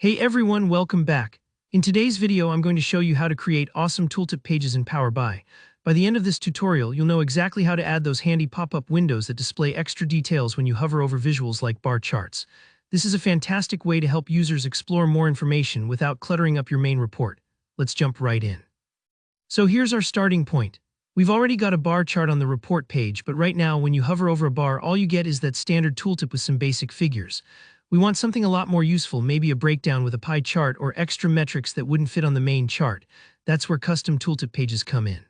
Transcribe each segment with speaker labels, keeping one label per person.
Speaker 1: Hey everyone, welcome back. In today's video, I'm going to show you how to create awesome tooltip pages in Power BI. By the end of this tutorial, you'll know exactly how to add those handy pop-up windows that display extra details when you hover over visuals like bar charts. This is a fantastic way to help users explore more information without cluttering up your main report. Let's jump right in. So here's our starting point. We've already got a bar chart on the report page, but right now when you hover over a bar, all you get is that standard tooltip with some basic figures. We want something a lot more useful, maybe a breakdown with a pie chart or extra metrics that wouldn't fit on the main chart. That's where custom tooltip pages come in.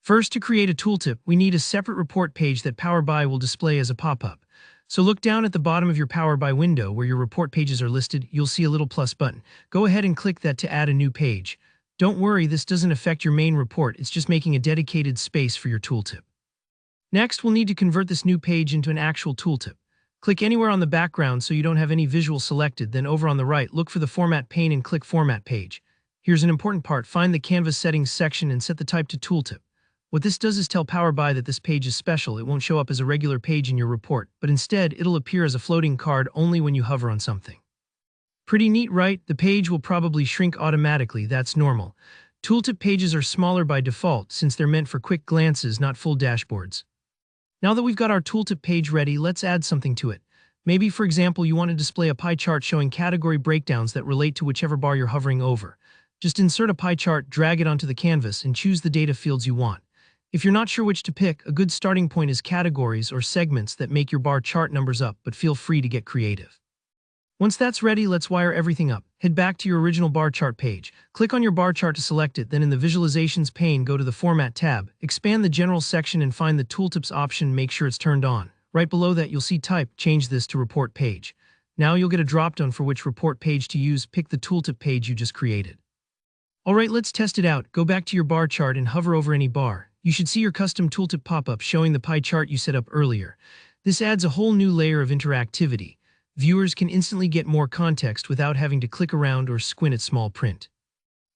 Speaker 1: First, to create a tooltip, we need a separate report page that Power BI will display as a pop-up. So look down at the bottom of your Power BI window where your report pages are listed. You'll see a little plus button. Go ahead and click that to add a new page. Don't worry, this doesn't affect your main report. It's just making a dedicated space for your tooltip. Next, we'll need to convert this new page into an actual tooltip. Click anywhere on the background so you don't have any visual selected, then over on the right, look for the Format pane and click Format Page. Here's an important part. Find the Canvas Settings section and set the type to Tooltip. What this does is tell Power BI that this page is special. It won't show up as a regular page in your report, but instead it'll appear as a floating card only when you hover on something. Pretty neat, right? The page will probably shrink automatically. That's normal. Tooltip pages are smaller by default since they're meant for quick glances, not full dashboards. Now that we've got our tooltip page ready, let's add something to it. Maybe, for example, you want to display a pie chart showing category breakdowns that relate to whichever bar you're hovering over. Just insert a pie chart, drag it onto the canvas, and choose the data fields you want. If you're not sure which to pick, a good starting point is categories or segments that make your bar chart numbers up, but feel free to get creative. Once that's ready, let's wire everything up. Head back to your original bar chart page. Click on your bar chart to select it, then in the Visualizations pane, go to the Format tab, expand the General section and find the Tooltips option, make sure it's turned on. Right below that, you'll see Type, change this to Report Page. Now you'll get a drop-down for which report page to use. Pick the tooltip page you just created. Alright, let's test it out. Go back to your bar chart and hover over any bar. You should see your custom tooltip pop up showing the pie chart you set up earlier. This adds a whole new layer of interactivity. Viewers can instantly get more context without having to click around or squint at small print.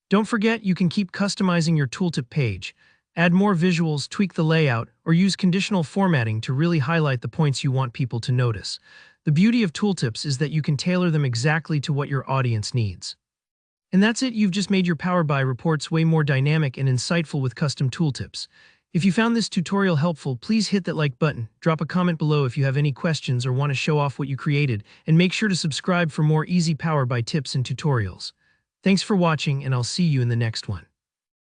Speaker 1: Don't forget, you can keep customizing your tooltip page, add more visuals, tweak the layout, or use conditional formatting to really highlight the points you want people to notice. The beauty of tooltips is that you can tailor them exactly to what your audience needs. And that's it, you've just made your Power BI reports way more dynamic and insightful with custom tooltips. If you found this tutorial helpful, please hit that like button, drop a comment below if you have any questions or want to show off what you created, and make sure to subscribe for more easy Power BI tips and tutorials. Thanks for watching, and I'll see you in the next one.